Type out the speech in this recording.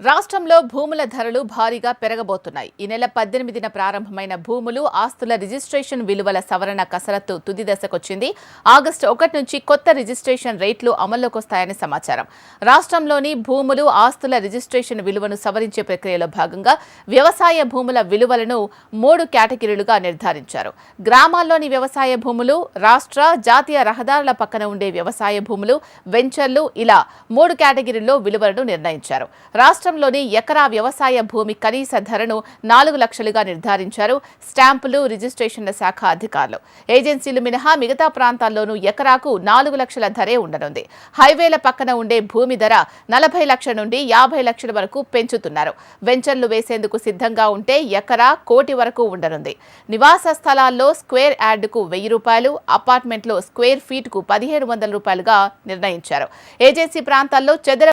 రాష్ట్రంలో భూముల ధరలు భారీగా పెరగబోతున్నాయి. ఈ నెల 18న ప్రారంభమైన భూములు, ఆస్తుల రిజిస్ట్రేషన్ విలువల సవరణ కసరత్తు తుది దశకొచ్చింది. ఆగస్టు 1 నుంచి కొత్త రిజిస్ట్రేషన్ రేట్లు అమల్లోకి వస్తాయని సమాచారం. రాష్ట్రంలోని భూములు, ఆస్తుల రిజిస్ట్రేషన్ విలువను సవరించే ప్రక్రియలో భాగంగా వ్యవసాయ భూముల విలువలను 3 కేటగిరీలుగా నిర్ధారించారు. గ్రామాల్లోని వ్యవసాయ భూములు, రాష్ట్ర, జాతీయ రహదారుల పక్కన ఉండే వ్యవసాయ భూములు, వెంచర్లు ఇలా 3 కేటగిరీల్లో విలువలను నిర్ణయించారు. రాష్ట్రంలోని ఎకరా వ్యవసాయ భూమి కనీస ధరను 4 లక్షలుగా నిర్ధారించారు స్టాంపులు, రిజిస్ట్రేషన్ల శాఖ అధికారులు. ఏజెన్సీలు మినహా మిగతా ప్రాంతాల్లోనూ ఎకరాకు 4 లక్షల ధరే ఉండనుంది. హైవేల పక్కన ఉండే భూమి ధర 40 లక్షల నుండి 50 లక్షల వరకు పెంచుతున్నారు. వెంచర్లు వేసేందుకు సిద్ధంగా ఉంటే ఎకరా 1 కోటి వరకు ఉండనుంది. నివాస స్థలాల్లో స్క్వేర్ యార్డుకు 1000 రూపాయలు, అపార్ట్మెంట్లో స్క్వేర్ ఫీట్కు 1700 రూపాయలుగా నిర్ణయించారు. ఏజెన్సీ ప్రాంతాల్లో చదర